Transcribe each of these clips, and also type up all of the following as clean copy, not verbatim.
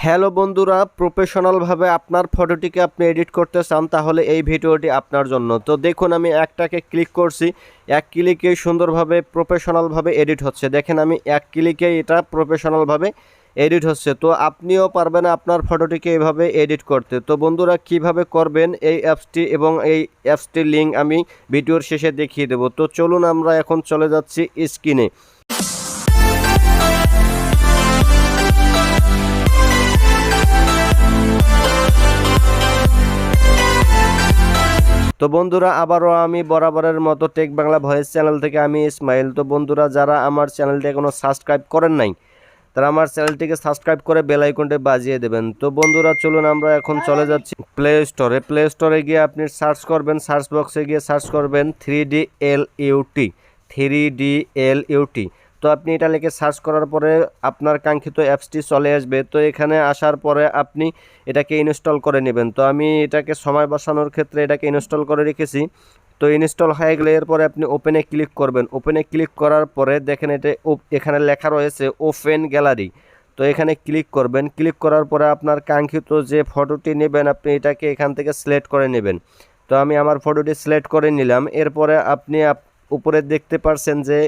Hello বন্ধুরা, professional ভাবে আপনার ফটোটিকে আপনি এডিট করতে চান তাহলে এই ভিডিওটি আপনার জন্য। তো দেখুন, আমি একটাকে ক্লিক করছি, এক ক্লিকেই সুন্দরভাবে প্রফেশনালভাবে এডিট হচ্ছে। দেখেন, আমি এক ক্লিকেই এটা প্রফেশনালভাবে এডিট হচ্ছে। তো আপনিও পারবেন আপনার ফটোটিকে এইভাবে এডিট করতে। তো বন্ধুরা, কিভাবে করবেন এই অ্যাপসটি এবং এই অ্যাপসটির লিঙ্ক আমি ভিডিওর শেষে দেখিয়ে দেব। তো চলুন, আমরা এখন চলে যাচ্ছি স্ক্রিনে। তো বন্ধুরা, আবারও আমি বরাবরের মতো টেক বাংলা ভয়েস চ্যানেল থেকে আমি ইসমাইল। তো বন্ধুরা, যারা আমার চ্যানেলটি এখনও সাবস্ক্রাইব করেন নাই তারা আমার চ্যানেলটিকে সাবস্ক্রাইব করে বেল আইকনটি বাজিয়ে দেবেন। তো বন্ধুরা, চলুন আমরা এখন চলে যাচ্ছি প্লে স্টোরে গিয়ে আপনি সার্চ করবেন, সার্চ বক্সে গিয়ে সার্চ করবেন 3DLUT। তো আপনি এটা লিখে সার্চ করার পরে আপনার কাঙ্ক্ষিত অ্যাপসটি চলে আসবে। তো এখানে আসার পরে আপনি এটাকে ইনস্টল করে নেবেন। তো আমি এটাকে সময় বাঁচানোর ক্ষেত্রে এটাকে ইনস্টল করে রেখেছি। তো ইনস্টল হয়ে গেলে এরপরে আপনি ওপেনে ক্লিক করবেন। ওপেনে ক্লিক করার পরে দেখেন এখানে লেখা রয়েছে ওপেন গ্যালারি। তো এখানে ক্লিক করবেন। ক্লিক করার পরে আপনার কাঙ্ক্ষিত যে ফটোটি নেবেন আপনি এটাকে এখান থেকে সিলেক্ট করে নেবেন। তো আমি আমার ফটোটি সিলেক্ট করে নিলাম। এরপরে আপনি উপরে দেখতে পারছেন যে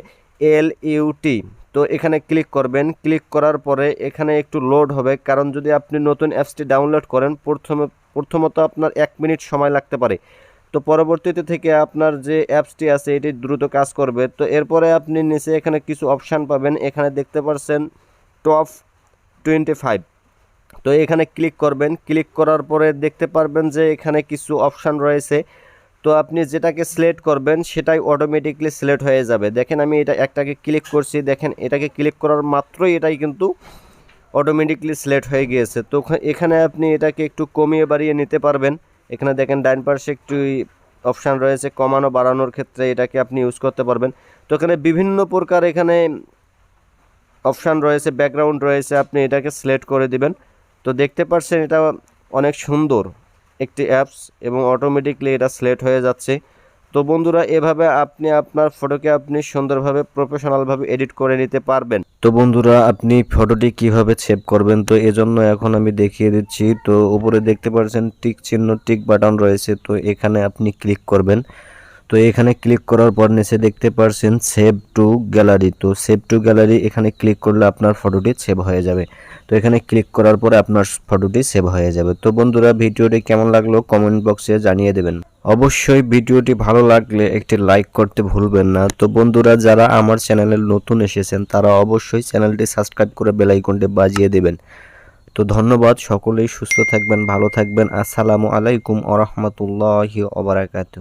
LUT। তো এখানে ক্লিক করবেন। ক্লিক করার পরে এখানে একটু লোড হবে, কারণ যদি আপনি নতুন অ্যাপসটি ডাউনলোড করেন প্রথমত আপনার 1 মিনিট সময় লাগতে পারে। তো পরবর্তীতে থেকে আপনার যে অ্যাপসটি আছে এটি দ্রুত কাজ করবে। তো এরপরে আপনি নিচে এখানে কিছু অপশান পাবেন, এখানে দেখতে পাচ্ছেন টপ 25। তো এখানে ক্লিক করবেন। ক্লিক করার পরে দেখতে পারবেন যে এখানে কিছু অপশান রয়েছে। তো আপনি যেটাকে সিলেক্ট করবেন সেটাই অটোমেটিকলি সিলেক্ট হয়ে যাবে। দেখেন, আমি এটা একটাকে ক্লিক করছি, দেখেন এটাকে ক্লিক করার মাত্রই এটাই কিন্তু অটোমেটিকলি সিলেক্ট হয়ে গিয়েছে। তো এখানে আপনি এটাকে একটু কমিয়ে বাড়িয়ে নিতে পারবেন। এখানে দেখেন ডান পাশে একটু অপশান রয়েছে কমানো বাড়ানোর ক্ষেত্রে, এটাকে আপনি ইউজ করতে পারবেন। তো এখানে বিভিন্ন প্রকার এখানে অপশান রয়েছে, ব্যাকগ্রাউন্ড রয়েছে, আপনি এটাকে সিলেক্ট করে দিবেন। তো দেখতে পাচ্ছেন এটা অনেক সুন্দর একটি অ্যাপস এবং অটোমেটিকলি এটা সিলেক্ট হয়ে যাচ্ছে। তো বন্ধুরা, এভাবে আপনি আপনার ফটোকে আপনি সুন্দরভাবে প্রফেশনালভাবে এডিট করে নিতে পারবেন। তো বন্ধুরা, আপনি ফটোটি কিভাবে সেভ করবেন তো এজন্য এখন আমি দেখিয়ে দিচ্ছি। তো উপরে দেখতে পাচ্ছেন টিক চিহ্ন, টিক বাটন রয়েছে। তো এখানে আপনি ক্লিক করবেন। তো এখানে ক্লিক করার পর নিচে দেখতে পাচ্ছেন সেভ টু গ্যালারি। তো সেভ টু গ্যালারি এখানে ক্লিক করলে আপনার ফটোটি সেভ হয়ে যাবে। তো এখানে ক্লিক করার পরে আপনার ফটোটি সেভ হয়ে যাবে। তো বন্ধুরা, ভিডিওটি কেমন লাগলো কমেন্ট বক্সে জানিয়ে দেবেন। অবশ্যই ভিডিওটি ভালো লাগলে একটি লাইক করতে ভুলবেন না। তো বন্ধুরা, যারা আমার চ্যানেলে নতুন এসেছেন তারা অবশ্যই চ্যানেলটি সাবস্ক্রাইব করে বেল আইকনটি বাজিয়ে দেবেন। তো ধন্যবাদ, সকলেই সুস্থ থাকবেন, ভালো থাকবেন। আসসালামু আলাইকুম ওয়া রাহমাতুল্লাহি ওয়া বারাকাতুহু।